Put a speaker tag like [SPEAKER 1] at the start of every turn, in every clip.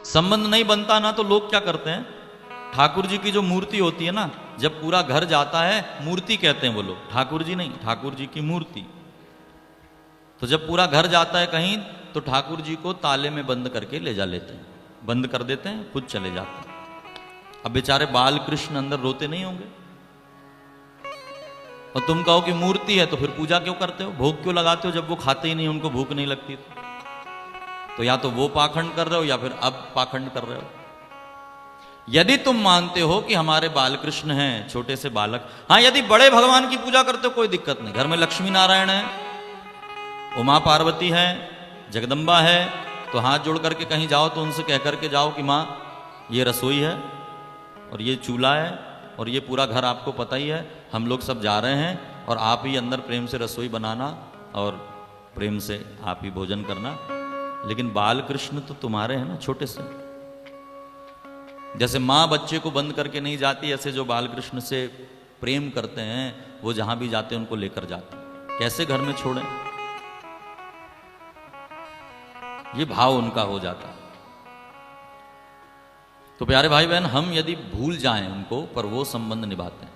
[SPEAKER 1] संबंध नहीं बनता ना तो लोग क्या करते हैं, ठाकुर जी की जो मूर्ति होती है ना, जब पूरा घर जाता है, मूर्ति कहते हैं वो लोग, ठाकुर जी नहीं, ठाकुर जी की मूर्ति। तो जब पूरा घर जाता है कहीं तो ठाकुर जी को ताले में बंद करके ले जा लेते हैं, बंद कर देते हैं, खुद चले जाते हैं। अब बेचारे बाल कृष्ण अंदर रोते नहीं होंगे? और तुम कहो कि मूर्ति है तो फिर पूजा क्यों करते हो, भोग क्यों लगाते हो, जब वो खाते ही नहीं, उनको भूख नहीं लगती? तो या तो वो पाखंड कर रहे हो या फिर अब पाखंड कर रहे हो। यदि तुम मानते हो कि हमारे बालकृष्ण हैं, छोटे से बालक, हाँ यदि बड़े भगवान की पूजा करते हो कोई दिक्कत नहीं, घर में लक्ष्मी नारायण है, उमा पार्वती है, जगदम्बा है, तो हाथ जोड़ करके कहीं जाओ तो उनसे कह करके जाओ कि माँ ये रसोई है और ये चूल्हा है और ये पूरा घर आपको पता ही है, हम लोग सब जा रहे हैं और आप ही अंदर प्रेम से रसोई बनाना और प्रेम से आप ही भोजन करना। लेकिन बाल कृष्ण तो तुम्हारे हैं ना, छोटे से। जैसे माँ बच्चे को बंद करके नहीं जाती, ऐसे जो बाल कृष्ण से प्रेम करते हैं वो जहां भी जाते हैं उनको लेकर जाते हैं। कैसे घर में छोड़ें? ये भाव उनका हो जाता है। तो प्यारे भाई बहन, हम यदि भूल जाएं उनको पर वो संबंध निभाते हैं।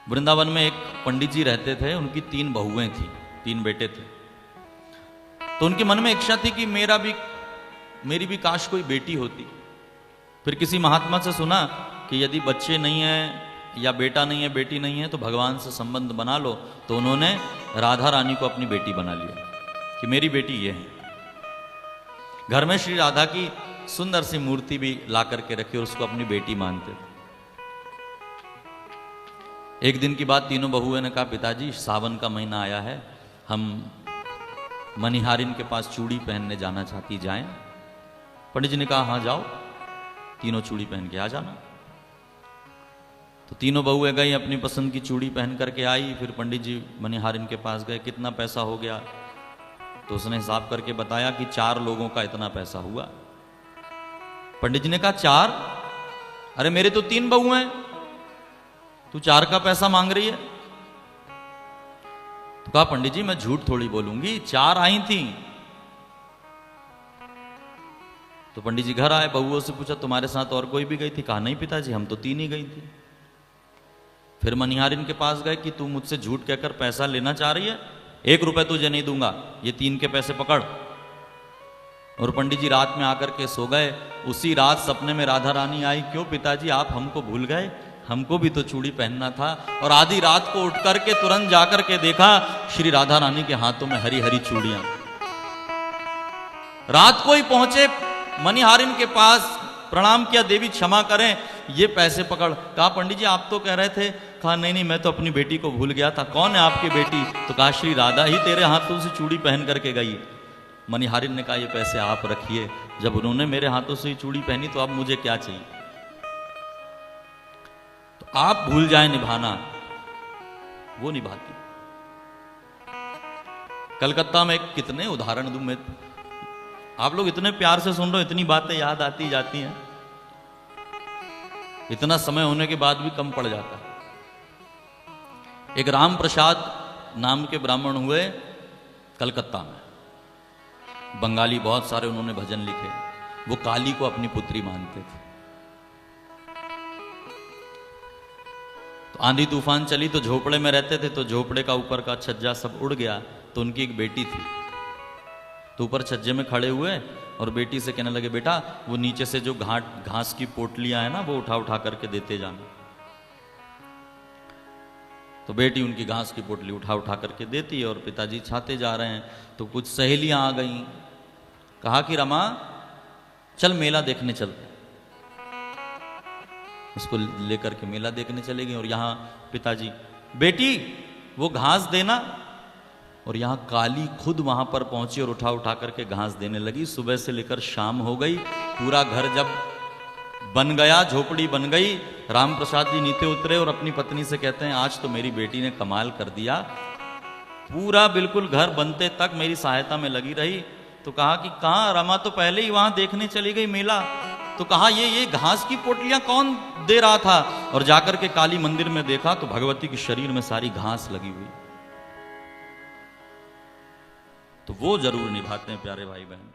[SPEAKER 1] वृंदावन में एक पंडित जी रहते थे, उनकी 3 बहुएं थी, 3 बेटे थे। तो उनके मन में इच्छा थी कि मेरी भी काश कोई बेटी होती। फिर किसी महात्मा से सुना कि यदि बच्चे नहीं है या बेटा नहीं है, बेटी नहीं है, तो भगवान से संबंध बना लो। तो उन्होंने राधा रानी को अपनी बेटी बना लिया कि मेरी बेटी ये है। घर में श्री राधा की सुंदर सी मूर्ति भी ला करके रखी और उसको अपनी बेटी मानते थे। एक दिन की बात, तीनों बहुओं ने कहा पिताजी सावन का महीना आया है, हम मनिहारिन के पास चूड़ी पहनने जाना चाहती, जाएं? पंडित जी ने कहा हाँ जाओ, तीनों चूड़ी पहन के आ जाना। तो तीनों बहुएं गई, अपनी पसंद की चूड़ी पहन करके आई। फिर पंडित जी मनिहारिन के पास गए, कितना पैसा हो गया? तो उसने हिसाब करके बताया कि 4 लोगों का इतना पैसा हुआ। पंडित जी ने कहा 4? अरे मेरे तो 3 बहू हैं, तू 4 का पैसा मांग रही है? तो कहा पंडित जी मैं झूठ थोड़ी बोलूंगी, 4 आई थी। तो पंडित जी घर आए, बहुओं से पूछा तुम्हारे साथ और कोई भी गई थी? कहा नहीं पिताजी, हम तो 3 ही गई थी। फिर मनिहारिन के पास गए कि तू मुझसे झूठ कहकर पैसा लेना चाह रही है, 1 रुपए तुझे नहीं दूंगा, ये 3 के पैसे पकड़। और पंडित जी रात में आकर के सो गए। उसी रात सपने में राधा रानी आई, क्यों पिताजी आप हमको भूल गए, हमको भी तो चूड़ी पहनना था। और आधी रात को उठ करके तुरंत जाकर के देखा श्री राधा रानी के हाथों में हरी हरी चूड़ियां। रात को ही पहुंचे मनिहारिन के पास, प्रणाम किया, देवी क्षमा करें, ये पैसे पकड़। कहा पंडित जी आप तो कह रहे थे। कहा नहीं नहीं, मैं तो अपनी बेटी को भूल गया था। कौन है आपकी बेटी? तो कहा श्री राधा ही तेरे हाथों से चूड़ी पहन करके गई। मनिहारिन ने कहा ये पैसे आप रखिए, जब उन्होंने मेरे हाथों से चूड़ी पहनी तो अब मुझे क्या चाहिए? तो आप भूल जाए निभाना, वो निभाती। कलकत्ता में कितने उदाहरण दूं मैं, आप लोग इतने प्यार से सुन रहे हो, इतनी बातें याद आती जाती हैं, इतना समय होने के बाद भी कम पड़ जाता है। एक राम प्रसाद नाम के ब्राह्मण हुए कलकत्ता में, बंगाली बहुत सारे उन्होंने भजन लिखे। वो काली को अपनी पुत्री मानते थे। तो आंधी तूफान चली तो झोपड़े में रहते थे, तो झोपड़े का ऊपर का छज्जा सब उड़ गया। तो उनकी एक बेटी थी, तो ऊपर छज्जे में खड़े हुए और बेटी से कहने लगे बेटा वो नीचे से जो घास की पोटलियां है ना, वो उठा उठा करके देते जाना। तो बेटी उनकी घास की पोटली उठा उठा करके देती है और पिताजी छाते जा रहे हैं। तो कुछ सहेलियां आ गईं, कहा कि रमा चल मेला देखने चलते। उसको लेकर के मेला देखने चले गए और यहाँ पिताजी बेटी वो घास देना, और यहाँ काली खुद वहां पर पहुंची और उठा उठा करके घास देने लगी। सुबह से लेकर शाम हो गई, पूरा घर जब बन गया, झोपड़ी बन गई, राम प्रसाद जी नीचे उतरे और अपनी पत्नी से कहते हैं आज तो मेरी बेटी ने कमाल कर दिया, पूरा बिल्कुल घर बनते तक मेरी सहायता में लगी रही। तो कहा कि कहाँ, रमा तो पहले ही वहां देखने चली गई मेला। तो कहा ये घास की पोटलियां कौन दे रहा था? और जाकर के काली मंदिर में देखा तो भगवती के शरीर में सारी घास लगी हुई। तो वो जरूर निभाते हैं प्यारे भाई बहन।